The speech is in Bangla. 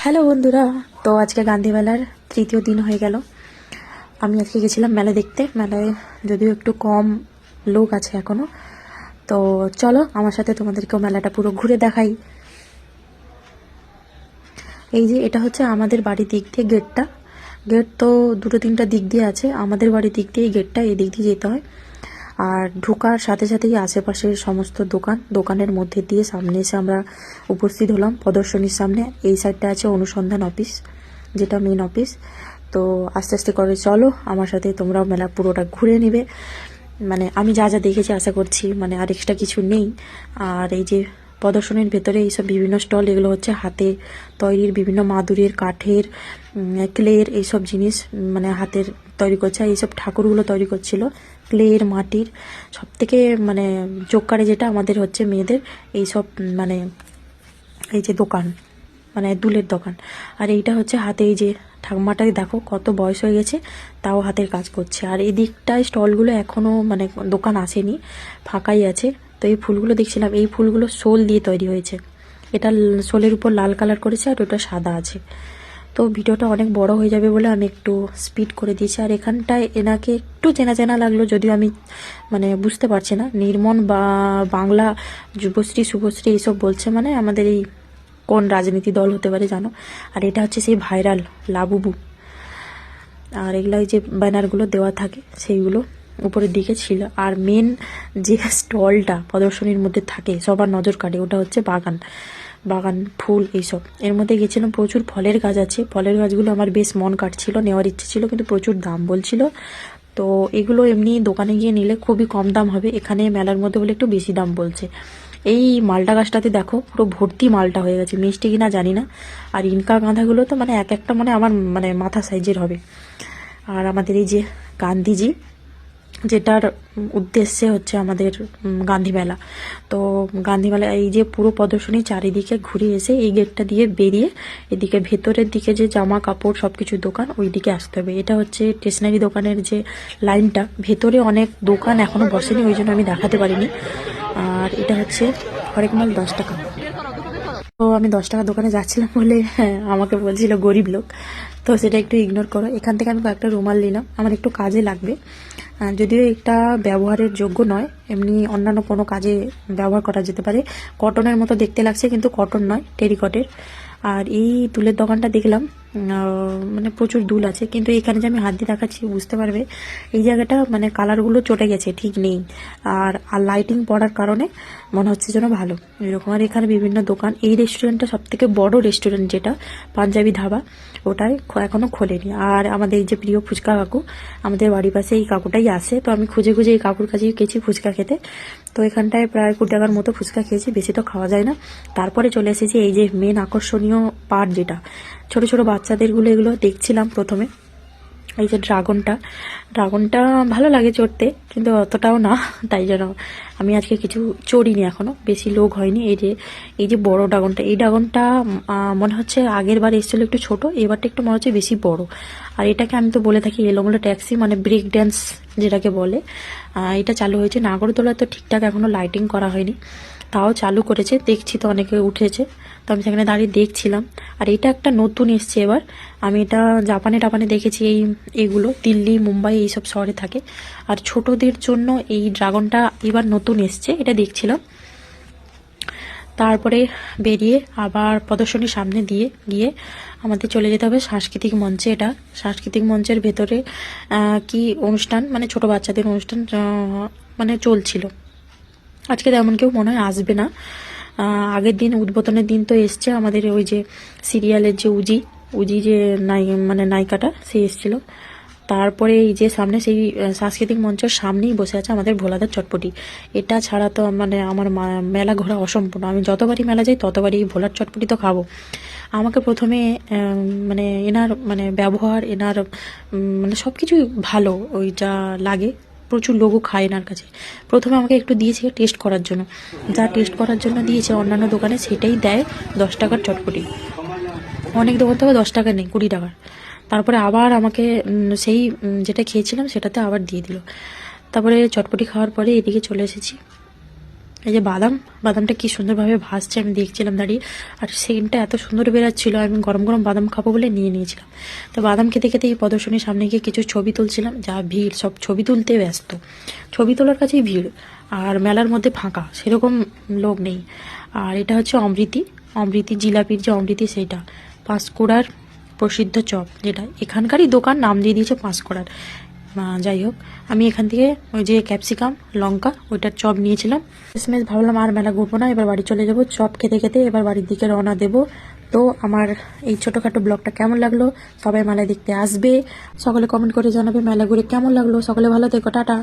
হ্যালো বন্ধুরা, তো আজকে গান্ধী মেলার তৃতীয় দিন হয়ে গেল। আমি আজকে গেছিলাম মেলা দেখতে। মেলায় যদিও একটু কম লোক আছে এখনো, তো চলো আমার সাথে তোমাদেরকেও মেলাটা পুরো ঘুরে দেখাই। এই যে এটা হচ্ছে আমাদের বাড়ির দিক দিয়ে গেটটা। গেট তো দুটো তিনটা দিক দিয়ে আছে, আমাদের বাড়ির দিক দিয়ে এই গেটটা, এই দিক দিয়ে যেতে হয়। আর ঢোকার সাথে সাথেই আশেপাশের সমস্ত দোকানের মধ্যে দিয়ে সামনে এসে আমরা উপস্থিত হলাম প্রদর্শনীর সামনে। এই সাইডটা আছে অনুসন্ধান অফিস, যেটা মেন অফিস। তো আস্তে আস্তে করে চলো আমার সাথে, তোমরাও মেলা পুরোটা ঘুরে নেবে। মানে আমি যা যা দেখেছি আশা করছি মানে আর এক্সট্রা কিছু নেই। আর এই যে প্রদর্শনীর ভেতরে এইসব বিভিন্ন স্টল, এগুলো হচ্ছে হাতে তৈরির বিভিন্ন মাদুরের, কাঠের, ক্লের এইসব জিনিস, মানে হাতের তৈরি করছে। এইসব ঠাকুরগুলো তৈরি করছিল ক্লের, মাটির। সব থেকে মানে জোকারে যেটা আমাদের হচ্ছে মেয়েদের এইসব মানে এই যে দোকান, মানে দুলের দোকান। আর এইটা হচ্ছে হাতে, এই যে ঠাকুমাটাই দেখো কত বয়স হয়ে গেছে, তাও হাতের কাজ করছে। আর এই দিকটায় স্টলগুলো এখনও মানে দোকান আসেনি, ফাঁকাই আছে। তো এই ফুলগুলো দেখছিলাম, এই ফুলগুলো শোল দিয়ে তৈরি হয়েছে। এটা শোলের উপর লাল কালার করেছে আর ওটা সাদা আছে। তো ভিডিওটা অনেক বড় হয়ে যাবে বলে আমি একটু স্পিড করে দিয়েছি। আর এখানটায় এনাকে একটু চেনা চেনা লাগলো, যদিও আমি মানে বুঝতে পারছি না। নির্মল বা বাংলা যুবশ্রী শুভশ্রী এইসব বলছে, মানে আমাদের এই কোন রাজনীতি দল হতে পারে জানো। আর এটা হচ্ছে সেই ভাইরাল লাবুবু। আর এগুলো যে ব্যানারগুলো দেওয়া থাকে সেইগুলো উপরের দিকে ছিল। আর মেন যে স্টলটা প্রদর্শনীর মধ্যে থাকে সবার নজর কাটে, ওটা হচ্ছে বাগান ফুল এইসব। এর মধ্যে গেছিলাম, প্রচুর ফলের গাছ আছে। ফলের গাছগুলো আমার বেশ মন কাটছিল, নেওয়ার ইচ্ছে ছিল, কিন্তু প্রচুর দাম বলছিল। তো এগুলো এমনি দোকানে গিয়ে নিলে খুবই কম দাম হবে, এখানে মেলার মধ্যে বলে একটু বেশি দাম বলছে। এই মালটা গাছটাতে দেখো পুরো ভর্তি মালটা হয়ে গেছে, মিষ্টি কিনা জানি না। আর ইনকা গাঁদাগুলো তো মানে এক একটা মানে আমার মানে মাথা সাইজের হবে। আর আমাদের এই যে গান্ধীজি, যেটার উদ্দেশ্যে হচ্ছে আমাদের গান্ধী মেলা। তো গান্ধী মেলা এই যে পুরো প্রদর্শনী চারিদিকে ঘুরে এসে এই গেটটা দিয়ে বেরিয়ে এদিকে ভেতরের দিকে যে জামা কাপড় সব কিছুর দোকান, ওই দিকে আসতে হবে। এটা হচ্ছে স্টেশনারি দোকানের যে লাইনটা, ভেতরে অনেক দোকান এখনো বসেনি, ওই জন্য আমি দেখাতে পারিনি। আর এটা হচ্ছে হরেক মাল 10 টাকা। তো আমি 10 টাকা দোকানে যাচ্ছিলাম বলে আমাকে বলছিল গরিব লোক, তো সেটা একটু ইগনোর করো। এখান থেকে আমি কয়েকটা রুমাল নিলাম, আমার একটু কাজে লাগবে। যদিও এটা ব্যবহারের যোগ্য নয়, এমনি অন্যান্য কোনো কাজে ব্যবহার করা যেতে পারে। কটনের মতো দেখতে লাগছে, কিন্তু কটন নয়, টেরিকটের। আর এই দুলের দোকানটা দেখলাম, মানে প্রচুর দুল আছে, কিন্তু এখানে যে আমি হাত দিয়ে দেখাচ্ছি বুঝতে পারবে এই জায়গাটা মানে কালারগুলো চটে গেছে, ঠিক নেই। আর লাইটিং পড়ার কারণে মনে হচ্ছে যেন ভালো এরকম। আর এখানে বিভিন্ন দোকান। এই রেস্টুরেন্টটা সব থেকে বড় রেস্টুরেন্ট, যেটা পাঞ্জাবি ধাবা, ওটাই এখনো খোলেনি। আর আমাদের এই যে প্রিয় ফুচকা কাকু, আমাদের বাড়ির পাশে এই কাকুটাই আসে, তো আমি খুঁজে খুঁজে এই কাকুর কাছেই গেছি ফুচকা খেতে। তো এখানটায় প্রায় 20 টাকার মতো ফুচকা খেয়েছি, বেশি তো খাওয়া যায় না। তারপরে চলে এসেছি এই যে মেন আকর্ষণীয় পার্ট, যেটা ছোট ছোট বাচ্চাদেরগুলো, এগুলো দেখছিলাম প্রথমে। এই যে ড্রাগনটা ভালো লাগে চড়তে, কিন্তু অতটাও না, তাই জন্য আমি আজকে কিছু চড়িনি, এখনো বেশি লোক হয়নি। এই যে বড় ড্রাগনটা, এই ড্রাগনটা মনে হচ্ছে আগের বার এসেছিল একটু ছোট, এবারটা একটু মনে হচ্ছে বেশি বড়। আর এটাকে আমি তো বলে থাকি এলোমেলো ট্যাক্সি, মানে ব্রেক ড্যান্স যেটাকে বলে। এটা চালু হয়েছে নাগরদোলায়, তো ঠিকঠাক এখনো লাইটিং করা হয়নি, তাও চালু করেছে, দেখছি তো অনেকে উঠেছে, তো আমি সেখানে দাঁড়িয়ে দেখছিলাম। আর এটা একটা নতুন এসছে এবার, আমি এটা জাপানে টাপানে দেখেছি, এইগুলো দিল্লি, মুম্বাই এইসব শহরে থাকে। আর ছোটদের জন্য এই ড্রাগনটা এবার নতুন এসছে, এটা দেখছিলাম। তারপরে বেরিয়ে আবার প্রদর্শনীর সামনে দিয়ে গিয়ে আমাদের চলে যেতে হবে সাংস্কৃতিক মঞ্চে। এটা সাংস্কৃতিক মঞ্চের ভেতরে কি অনুষ্ঠান, মানে ছোট বাচ্চাদের অনুষ্ঠান মানে চলছিল। আজকে তেমন কেউ মনে হয় আসবে না। আগের দিন উদ্বোধনের দিন তো এসছে আমাদের ওই যে সিরিয়ালের যে উজি যে মানে নায়িকাটা, সে এসেছিল। তারপরে এই যে সামনে সেই সাংস্কৃতিক মঞ্চের সামনেই বসে আছে আমাদের ভোলাদার চটপটি। এটা ছাড়া তো মানে আমার মেলা ঘোরা অসম্পূর্ণ। আমি যতবারই মেলা যাই ততবারই ভোলার চটপটি তো খাবো। আমাকে প্রথমে মানে এনার মানে ব্যবহার, এনার মানে সব কিছুই ভালো, ওই যা লাগে। প্রচুর লোকও খায় এনার কাছে। প্রথমে আমাকে একটু দিয়েছে টেস্ট করার জন্য, যা টেস্ট করার জন্য দিয়েছে অন্যান্য দোকানে সেটাই দেয় 10 টাকার চটপটি। অনেক দোকান থেকে 10 টাকা নেই, 20 টাকার। তারপরে আবার আমাকে সেই যেটা খেয়েছিলাম সেটাতে আবার দিয়ে দিল। তারপরে চটপটি খাওয়ার পরে এদিকে চলে এসেছি এই যে বাদামটা কি সুন্দরভাবে ভাসছে আমি দেখছিলাম দাঁড়িয়ে, আর সেন্টটা এত সুন্দর বেরাচ্ছিল, আমি গরম গরম বাদাম খাবো বলে নিয়ে নিয়েছিলাম। তো বাদাম খেতে খেতে এই প্রদর্শনীর সামনে গিয়ে কিছু ছবি তুলছিলাম, যা ভিড়, সব ছবি তুলতে ব্যস্ত, ছবি তোলার কাছেই ভিড়, আর মেলার মধ্যে ফাঁকা, সেরকম লোক নেই। আর এটা হচ্ছে অমৃতি জিলাপির যে অমৃতি, সেইটা পাঁশকুড়ার প্রসিদ্ধ চপ, যেটা এখানকারই দোকান, নাম দিয়ে দিয়েছে পাঁশকুড়ার। যাই হোক, আমি এখান থেকে ওই যে ক্যাপসিকাম লঙ্কা ওইটার চপ নিয়েছিলাম। শেষমেশ ভাবলাম আর মেলা ঘুরবো না, এবার বাড়ি চলে যাব। চপ খেতে খেতে এবার বাড়ির দিকে রওনা দেব। তো আমার এই ছোটোখাটো ব্লগটা কেমন লাগলো, সবাই মেলা দেখতে আসবে, সকলে কমেন্ট করে জানাবে মেলা ঘুরে কেমন লাগলো। সকলে ভালো থেকো, টাটা।